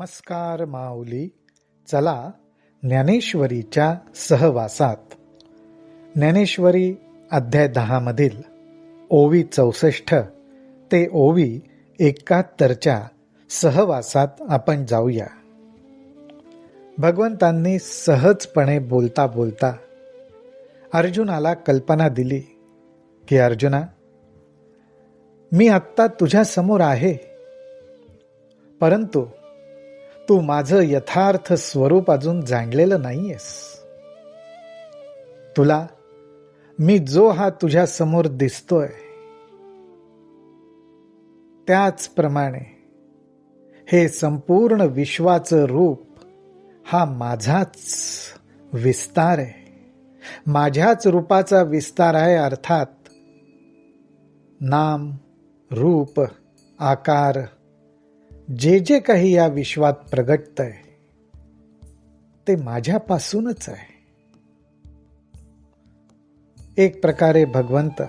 नमस्कार माऊली. चला ज्ञानेश्वरीच्या सहवासात. ज्ञानेश्वरी अध्याय 10 मधील ओवी 64 ते ओवी 71च्या सहवासात आपण जाऊया. भगवंतांनी सहजपणे बोलता बोलता अर्जुनाला कल्पना दिली की अर्जुना, मी आत्ता तुझ्या समोर आहे, परंतु तू माझं यथार्थ स्वरूप अजून जाणलेलं नाहीयेस. तुला मी जो हा तुझ्या समोर दिसतोय त्याचप्रमाणे हे संपूर्ण विश्वाचं रूप हा माझाच विस्तार आहे, माझ्याच रूपाचा विस्तार आहे. अर्थात नाम, रूप, आकार जे जे काही या विश्वात प्रगटतंय ते माझ्यापासूनच आहे. एक प्रकारे भगवंत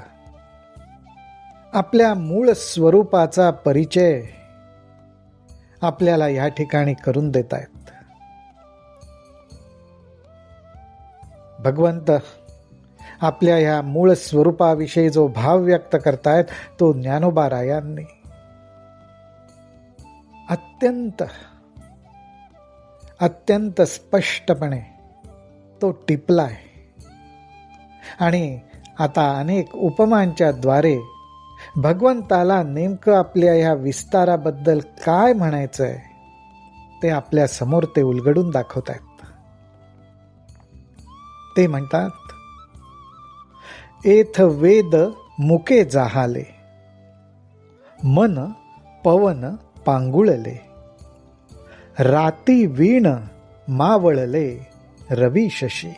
आपल्या मूळ स्वरूपाचा परिचय आपल्याला या ठिकाणी करून देत आहेत. भगवंत आपल्या ह्या मूळ स्वरूपाविषयी जो भाव व्यक्त करतायत तो ज्ञानोबा रायांनी अत्यंत स्पष्टपणे तो टिपलाय. आणि आता अनेक उपमांच्या द्वारे भगवंताला नेमकं आपल्या ह्या विस्ताराबद्दल काय म्हणायचंय ते आपल्या समोर ते उलगडून दाखवत आहेत. ते म्हणतात, एथ वेद मुके जाहाले, मन पवन पांगुळले, राती वीण मावळले रवी शशी.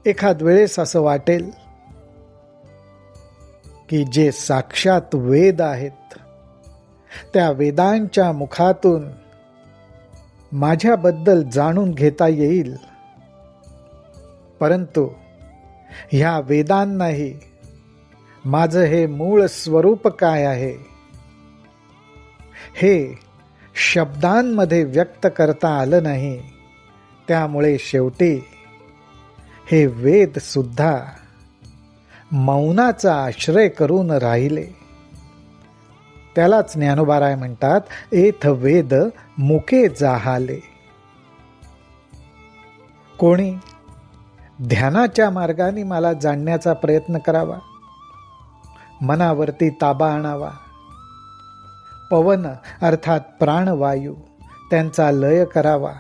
एखाद वेळेस असं वाटेल की जे साक्षात वेद आहेत त्या वेदांच्या मुखातून माझ्याबद्दल जाणून घेता येईल, परंतु ह्या वेदांनाही माझं हे मूळ स्वरूप काय आहे हे शब्दांमध्ये व्यक्त करता आलं नाही. त्यामुळे शेवटी हे वेद सुद्धा मौनाचा आश्रय करून राहिले. त्यालाच ज्ञानोबाराय म्हणतात, एथ वेद मुके जाहाले. कोणी ध्यानाच्या मार्गाने मला जाणण्याचा प्रयत्न करावा, मनावरती ताबा आणावा, पवन अर्थात प्राणवायू त्यांचा लय करावा,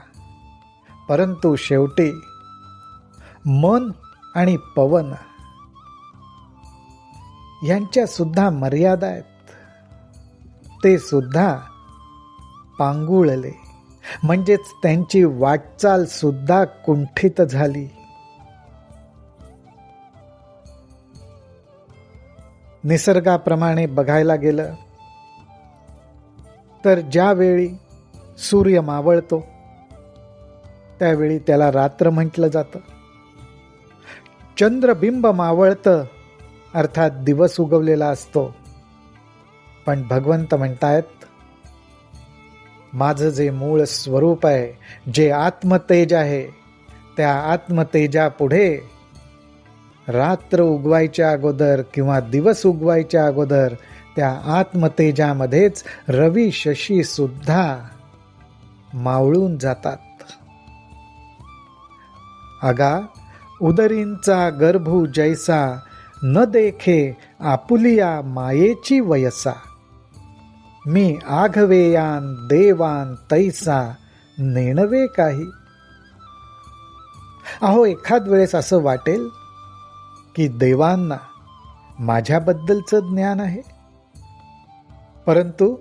परंतु शेवटी मन आणि पवन यांच्या सुद्धा मर्यादा आहेत. ते सुद्धा पांगुळले, म्हणजेच त्यांची वाटचाल सुद्धा कुंठित झाली. निसर्गाप्रमाणे बघायला गेलं तर ज्यावेळी सूर्य मावळतो त्यावेळी त्याला रात्र म्हटलं जातं. चंद्रबिंब मावळतं अर्थात दिवस उगवलेला असतो. पण भगवंत म्हणतायत, माझं जे मूळ स्वरूप आहे, जे आत्मतेज आहे, त्या आत्मतेजापुढे रात्र उगवायच्या अगोदर किंवा दिवस उगवायच्या अगोदर त्या आत्मतेजामध्येच रवी शशी सुद्धा मावळून जातात. अगा उदरींचा गर्भू जैसा, न देखे आपुलिया मायेची वयसा, मी आघवेयान देवान तैसा नेणवे काही. अहो, एखाद वेळेस असं वाटेल की देवांना माझ्याबद्दलचं ज्ञान आहे, परंतु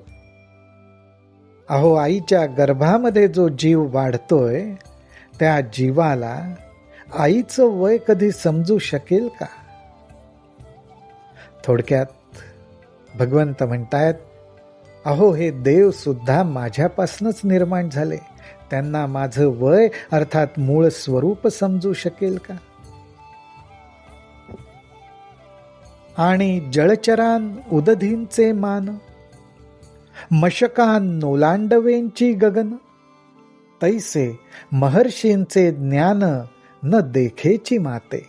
अहो, आईच्या गर्भामध्ये जो जीव वाढतोय त्या जीवाला आईचं वय कधी समजू शकेल का? थोडक्यात भगवंत म्हणतायत, अहो, हे देव सुद्धा माझ्यापासूनच निर्माण झाले, त्यांना माझं वय अर्थात मूळ स्वरूप समजू शकेल का? आणि जळचरान उदधींचे मान, मशका नोलांडवेंची गगन, तैसे महर्षींचे ज्ञान न देखेची माते.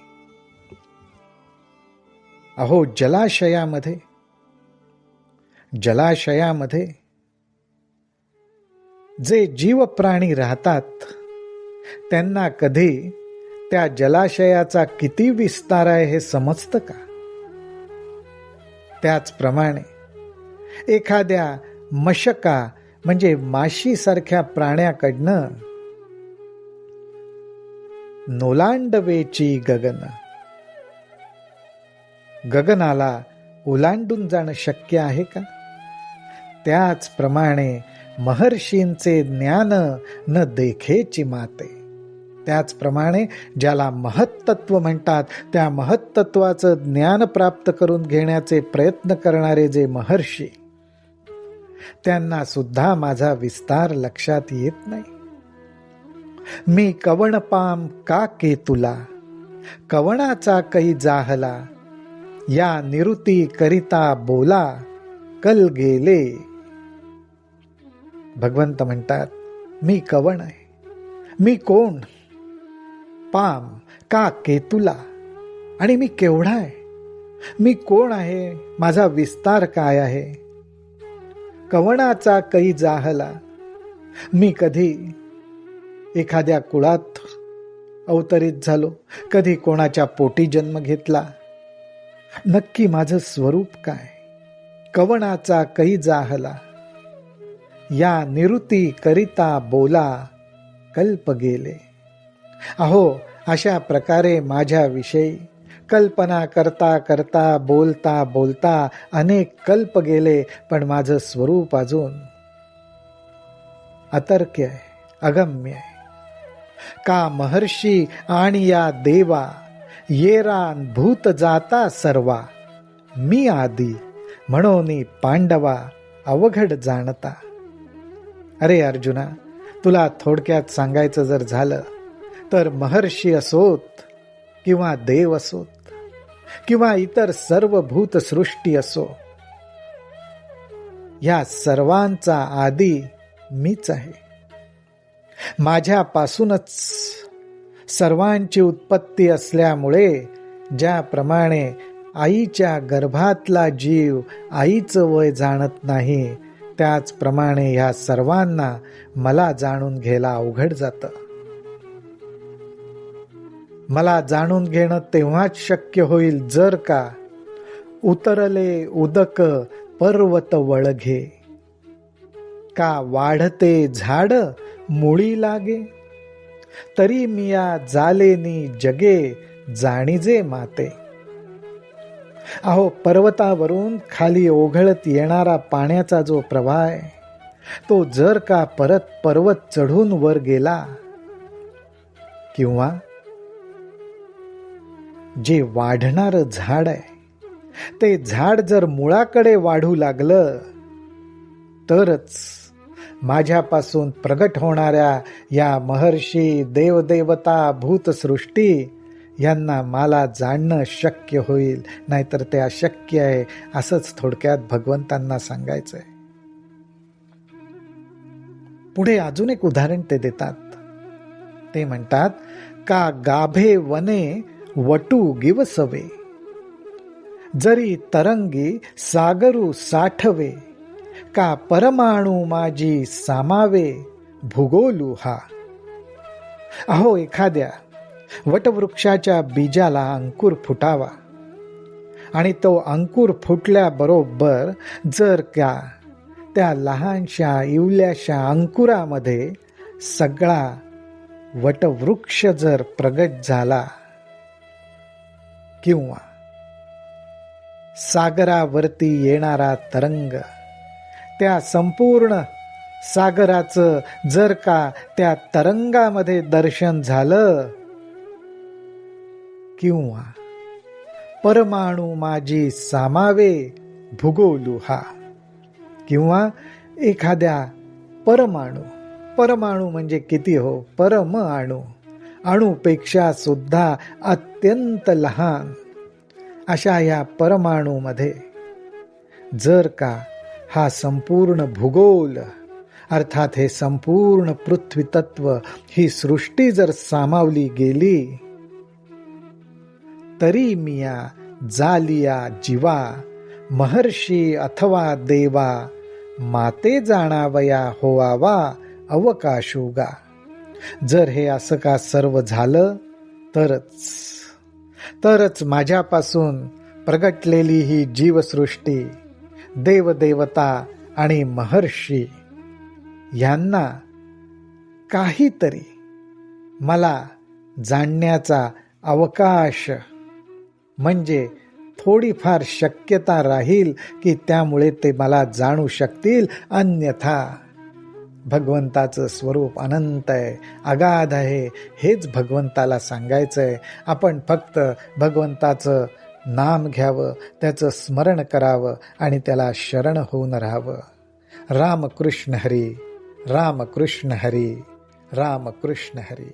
अहो जलाशयामध्ये जे जीव प्राणी राहतात त्यांना कधी त्या जलाशयाचा किती विस्तार आहे हे समजतं का? त्याचप्रमाणे एखाद्या मशका म्हणजे माशीसारख्या प्राण्याकडनं नोलांडवेची गगन, गगनाला ओलांडून जाणं शक्य आहे का? त्याचप्रमाणे महर्षींचे ज्ञान न देखेची माते. त्याचप्रमाणे ज्याला महत्तत्व म्हणतात त्या महत्तत्वाचं ज्ञान प्राप्त करून घेण्याचे प्रयत्न करणारे जे महर्षी, त्यांना सुद्धा माझा विस्तार लक्षात येत नाही. मी कवणपाम का केतुला, कवणाचा कै जाहला, या निरुती करिता बोला कल गेले. भगवंत म्हणतात, मी कवण आहे. मी कोण? पाम का केतुला, आणि मी केवढा आहे? मी कोण आहे? माझा विस्तार काय आहे? कवणाचा कै जाहला, मी कधी एखाद्या कुळात अवतरित झालो, कधी कोणाच्या पोटी जन्म घेतला, नक्की माझं स्वरूप काय? कवणाचा कै जाहला, या निरुती करिता बोला कल्प गेले. अहो अशा प्रकारे माझ्याविषयी कल्पना करता करता बोलता बोलता अनेक कल्प गेले, पण माझं स्वरूप अजून अतर्क्य आहे, अगम्य आहे. का महर्षी आणि या देवा, येरान भूत जाता सर्वा, मी आदी म्हणून पांडवा अवघड जाणता. अरे अर्जुना, तुला थोडक्यात सांगायचं जर झालं तर महर्षी असोत किंवा देव असोत किंवा इतर सर्व भूतसृष्टी असो, या सर्वांचा आदी मीच आहे. माझ्यापासूनच सर्वांची उत्पत्ती असल्यामुळे ज्याप्रमाणे आईच्या गर्भातला जीव आईचं वय जाणत नाही, त्याचप्रमाणे ह्या सर्वांना मला जाणून घ्यायला अवघड जातं. मला जाणून घेणं तेव्हाच शक्य होईल जर का उतरले उदक पर्वत वळघे, का वाढते झाड मुळी लागे, तरी मिया जालेनी जगे जाणीजे माते. अहो पर्वतावरून खाली ओघळत येणारा पाण्याचा जो प्रवाह आहे, तो जर का परत पर्वत चढून वर गेला, किंवा जे वाढणारं झाड आहे ते झाड जर मुळाकडे वाढू लागलं, तरच माझ्यापासून प्रगट होणाऱ्या या महर्षी, देवदेवता, भूतसृष्टी यांना मला जाणणं शक्य होईल, नाहीतर ते अशक्य आहे, असंच थोडक्यात भगवंतांना सांगायचंय. पुढे अजून एक उदाहरण ते देतात. ते म्हणतात, का गाभे वने वटू गिवसवे, जरी तरंगी सागरू साठवे, का परमाणू माझी सामावे भूगोलू हा. अहो एखाद्या वटवृक्षाच्या बीजाला अंकुर फुटावा आणि तो अंकुर फुटल्याबरोबर जर का त्या लहानशा इवल्याशा अंकुरामध्ये सगळा वटवृक्ष जर प्रगट झाला, किंवा सागरावरती येणारा तरंग त्या संपूर्ण सागराचं जर का त्या तरंगामध्ये दर्शन झालं, किंवा परमाणू माझी सामावे भूगोलू हा, किंवा एखाद्या परमाणू म्हणजे किती हो, परम अणू, अणूपेक्षा सुद्धा अत्यंत लहान अशा या परमाणूमध्ये जर का हा संपूर्ण भूगोल अर्थात हे संपूर्ण पृथ्वी तत्व, ही सृष्टी जर सामावली गेली, तरी मिया जालिया जीवा, महर्षी अथवा देवा, माते जाणावया होवावा अवकाशुगा. जर हे असं का सर्व झालं तरच माझ्यापासून प्रगटलेली ही जीवसृष्टी, देवदेवता आणि महर्षी यांना काहीतरी मला जाणण्याचा अवकाश, म्हणजे थोडीफार शक्यता राहील की त्यामुळे ते मला जाणू शकतील. अन्यथा भगवंताचं स्वरूप अनंत आहे, अगाध आहे, हेच भगवंताला सांगायचंय. आपण फक्त भगवंताचं नाम घ्यावं, त्याचं स्मरण करावं आणि त्याला शरण होऊन राहावं. रामकृष्ण हरी, रामकृष्ण हरी, रामकृष्ण हरी.